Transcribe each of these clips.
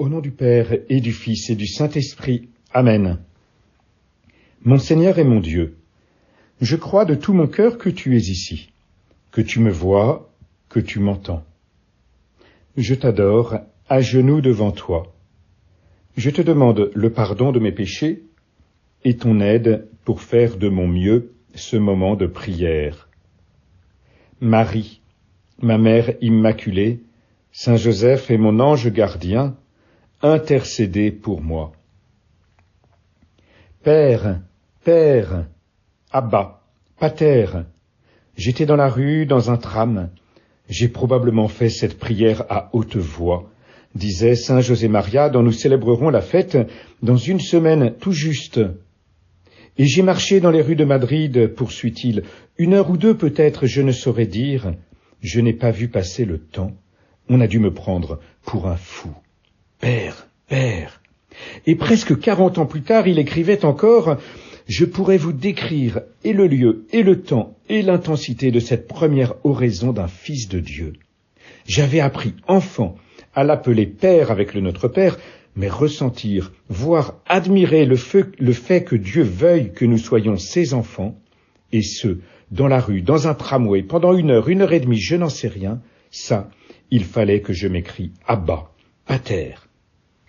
Au nom du Père et du Fils et du Saint-Esprit. Amen. Mon Seigneur et mon Dieu, je crois de tout mon cœur que tu es ici, que tu me vois, que tu m'entends. Je t'adore à genoux devant toi. Je te demande le pardon de mes péchés et ton aide pour faire de mon mieux ce moment de prière. Marie, ma mère immaculée, Saint Joseph et mon ange gardien, intercédez pour moi. Père, Père, Abba, Pater, j'étais dans la rue, dans un tram, j'ai probablement fait cette prière à haute voix, disait Saint José Maria, dont nous célébrerons la fête dans une semaine tout juste. Et j'ai marché dans les rues de Madrid, poursuit-il, 1 heure ou 2 peut-être, je ne saurais dire. Je n'ai pas vu passer le temps. On a dû me prendre pour un fou. Père, Père. Et presque 40 ans plus tard, il écrivait encore « Je pourrais vous décrire et le lieu, et le temps, et l'intensité de cette première oraison d'un Fils de Dieu. J'avais appris, enfant, à l'appeler Père avec le Notre Père, mais ressentir, voire admirer le fait que Dieu veuille que nous soyons ses enfants, et ce, dans la rue, dans un tramway, pendant 1 heure, 1 heure et demie, je n'en sais rien, ça, il fallait que je m'écrie Abba, Pater,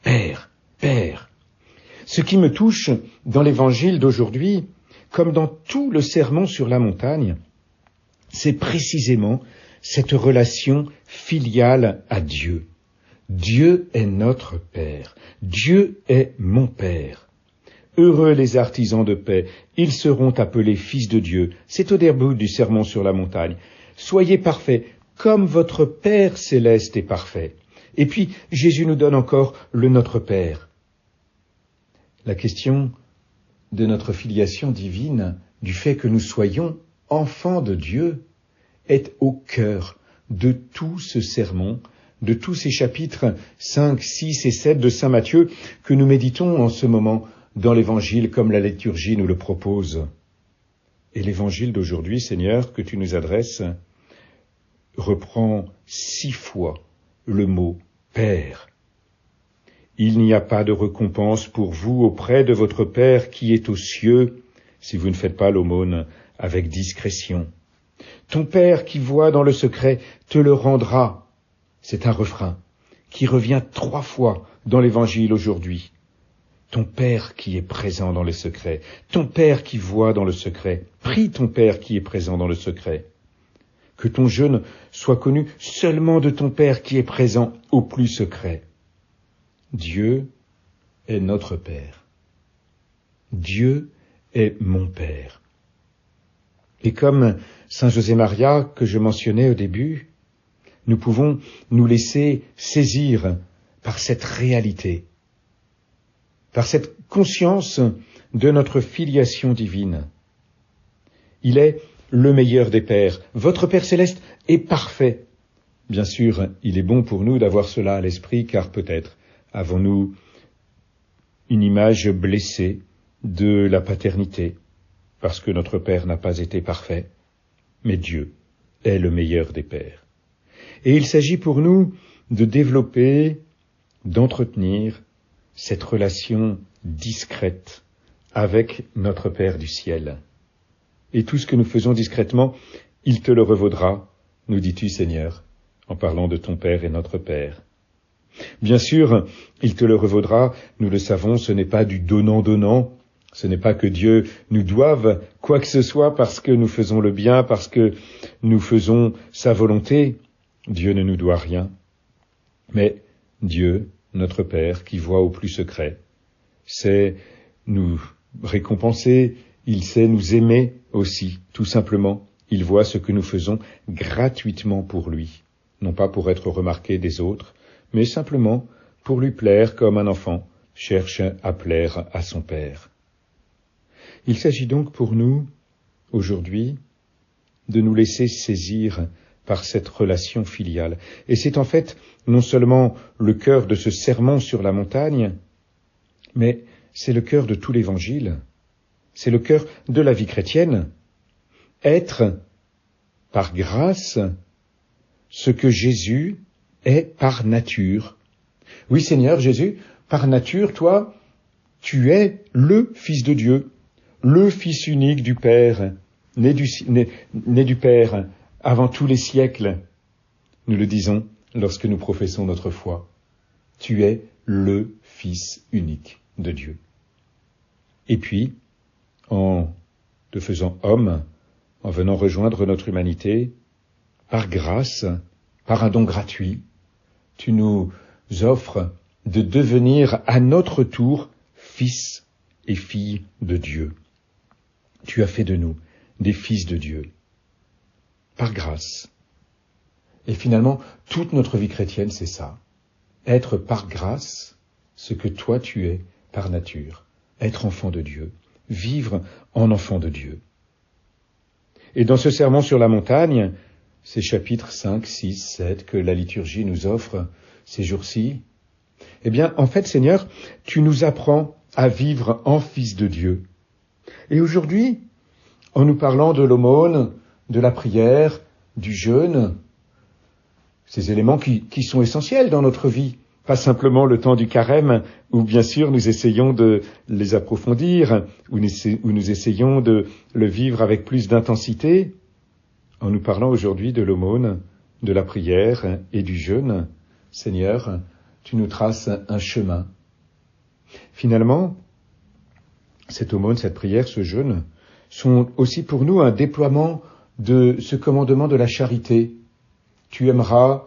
Père, Père. Ce qui me touche dans l'évangile d'aujourd'hui, comme dans tout le sermon sur la montagne, c'est précisément cette relation filiale à Dieu. Dieu est notre Père. Dieu est mon Père. Heureux les artisans de paix, ils seront appelés fils de Dieu. C'est au début du sermon sur la montagne. Soyez parfaits, comme votre Père céleste est parfait. Et puis, Jésus nous donne encore le Notre Père. La question de notre filiation divine, du fait que nous soyons enfants de Dieu, est au cœur de tout ce sermon, de tous ces chapitres 5, 6 et 7 de Saint Matthieu que nous méditons en ce moment dans l'Évangile comme la liturgie nous le propose. Et l'Évangile d'aujourd'hui, Seigneur, que tu nous adresses, reprend 6 fois le mot « Père ». Il n'y a pas de récompense pour vous auprès de votre Père qui est aux cieux, si vous ne faites pas l'aumône avec discrétion. Ton Père qui voit dans le secret te le rendra. C'est un refrain qui revient 3 fois dans l'Évangile aujourd'hui. Ton Père qui est présent dans le secret, ton Père qui voit dans le secret, prie ton Père qui est présent dans le secret. Que ton jeûne soit connu seulement de ton Père qui est présent au plus secret. Dieu est notre Père. Dieu est mon Père. Et comme Saint José Maria que je mentionnais au début, nous pouvons nous laisser saisir par cette réalité, par cette conscience de notre filiation divine. Il est le meilleur des pères. Votre Père céleste est parfait. Bien sûr, il est bon pour nous d'avoir cela à l'esprit, car peut-être avons-nous une image blessée de la paternité, parce que notre Père n'a pas été parfait, mais Dieu est le meilleur des pères. Et il s'agit pour nous de développer, d'entretenir cette relation discrète avec notre Père du ciel. Et tout ce que nous faisons discrètement, il te le revaudra, nous dis-tu, Seigneur, en parlant de ton Père et notre Père. Bien sûr, il te le revaudra, nous le savons, ce n'est pas du donnant-donnant, ce n'est pas que Dieu nous doive quoi que ce soit parce que nous faisons le bien, parce que nous faisons sa volonté. Dieu ne nous doit rien. Mais Dieu, notre Père, qui voit au plus secret, sait nous récompenser, il sait nous aimer aussi, tout simplement. Il voit ce que nous faisons gratuitement pour lui, non pas pour être remarqué des autres, mais simplement pour lui plaire comme un enfant cherche à plaire à son Père. Il s'agit donc pour nous, aujourd'hui, de nous laisser saisir par cette relation filiale. Et c'est en fait non seulement le cœur de ce sermon sur la montagne, mais c'est le cœur de tout l'Évangile, c'est le cœur de la vie chrétienne. Être, par grâce, ce que Jésus est par nature. Oui, Seigneur Jésus, par nature, toi, tu es le Fils de Dieu, le Fils unique du Père, né du Père avant tous les siècles. Nous le disons lorsque nous professons notre foi. Tu es le Fils unique de Dieu. Et puis, en te faisant homme, en venant rejoindre notre humanité, par grâce, par un don gratuit, tu nous offres de devenir à notre tour fils et filles de Dieu. Tu as fait de nous des fils de Dieu, par grâce. Et finalement, toute notre vie chrétienne, c'est ça. Être par grâce ce que toi tu es par nature. Être enfant de Dieu. Vivre en enfant de Dieu. Et dans ce sermon sur la montagne, ces chapitres 5, 6, 7 que la liturgie nous offre ces jours-ci, eh bien, en fait, Seigneur, tu nous apprends à vivre en fils de Dieu. Et aujourd'hui, en nous parlant de l'aumône, de la prière, du jeûne, ces éléments qui sont essentiels dans notre vie, pas simplement le temps du carême, où bien sûr nous essayons de les approfondir, où nous essayons de le vivre avec plus d'intensité, en nous parlant aujourd'hui de l'aumône, de la prière et du jeûne. Seigneur, tu nous traces un chemin. Finalement, cette aumône, cette prière, ce jeûne, sont aussi pour nous un déploiement de ce commandement de la charité. Tu aimeras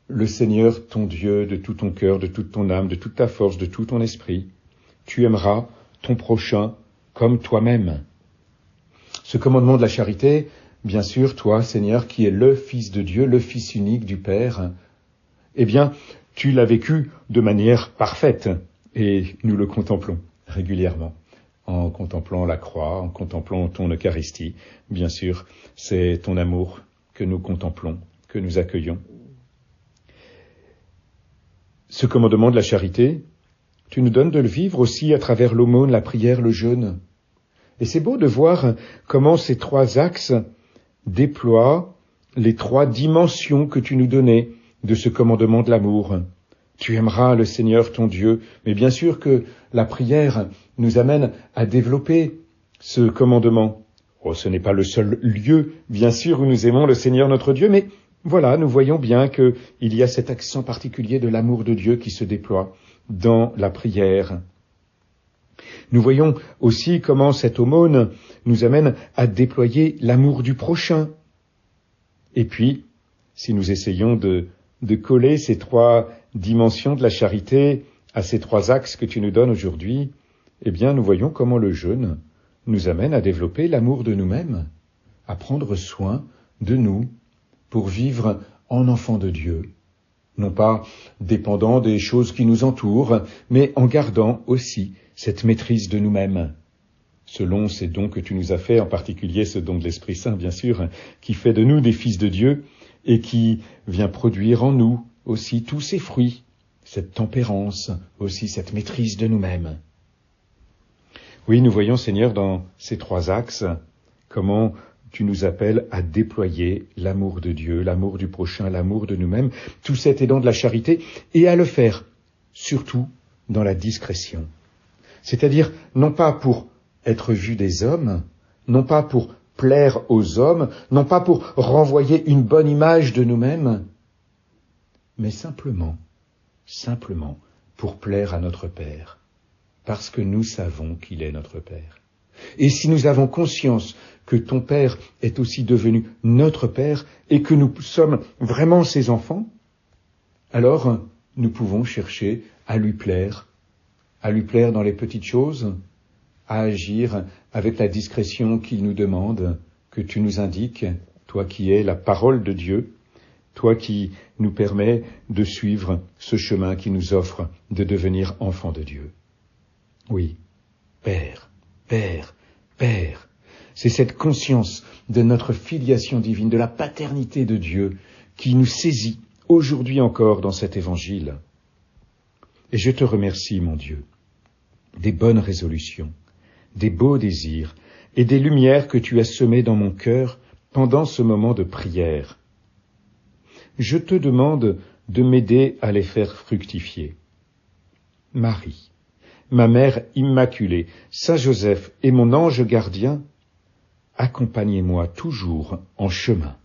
le Seigneur ton Dieu de tout ton cœur, de toute ton âme, de toute ta force, de tout ton esprit. Tu aimeras ton prochain comme toi-même. Ce commandement de la charité, bien sûr, toi, Seigneur, qui es le Fils de Dieu, le Fils unique du Père, eh bien, tu l'as vécu de manière parfaite, et nous le contemplons régulièrement, en contemplant la croix, en contemplant ton Eucharistie. Bien sûr, c'est ton amour que nous contemplons, que nous accueillons. Ce commandement de la charité, tu nous donnes de le vivre aussi à travers l'aumône, la prière, le jeûne. Et c'est beau de voir comment ces trois axes déploient les trois dimensions que tu nous donnais de ce commandement de l'amour. Tu aimeras le Seigneur ton Dieu, mais bien sûr que la prière nous amène à développer ce commandement. Oh, ce n'est pas le seul lieu, bien sûr, où nous aimons le Seigneur notre Dieu, mais voilà, nous voyons bien qu'il y a cet accent particulier de l'amour de Dieu qui se déploie dans la prière. Nous voyons aussi comment cette aumône nous amène à déployer l'amour du prochain. Et puis, si nous essayons de coller ces trois dimensions de la charité à ces trois axes que tu nous donnes aujourd'hui, eh bien, nous voyons comment le jeûne nous amène à développer l'amour de nous-mêmes, à prendre soin de nous, pour vivre en enfant de Dieu, non pas dépendant des choses qui nous entourent, mais en gardant aussi cette maîtrise de nous-mêmes, selon ces dons que tu nous as faits, en particulier ce don de l'Esprit Saint, bien sûr, qui fait de nous des fils de Dieu et qui vient produire en nous aussi tous ces fruits, cette tempérance, aussi cette maîtrise de nous-mêmes. Oui, nous voyons, Seigneur, dans ces trois axes, comment tu nous appelles à déployer l'amour de Dieu, l'amour du prochain, l'amour de nous-mêmes, tout cet élan de la charité, et à le faire, surtout, dans la discrétion. C'est-à-dire, non pas pour être vu des hommes, non pas pour plaire aux hommes, non pas pour renvoyer une bonne image de nous-mêmes, mais simplement pour plaire à notre Père, parce que nous savons qu'il est notre Père. Et si nous avons conscience que ton Père est aussi devenu notre Père et que nous sommes vraiment ses enfants, alors nous pouvons chercher à lui plaire dans les petites choses, à agir avec la discrétion qu'il nous demande, que tu nous indiques, toi qui es la parole de Dieu, toi qui nous permets de suivre ce chemin qui nous offre de devenir enfants de Dieu. Oui, Père, Père, Père, c'est cette conscience de notre filiation divine, de la paternité de Dieu, qui nous saisit aujourd'hui encore dans cet évangile. Et je te remercie, mon Dieu, des bonnes résolutions, des beaux désirs et des lumières que tu as semées dans mon cœur pendant ce moment de prière. Je te demande de m'aider à les faire fructifier, Marie, ma mère immaculée, Saint Joseph et mon ange gardien, accompagnez-moi toujours en chemin.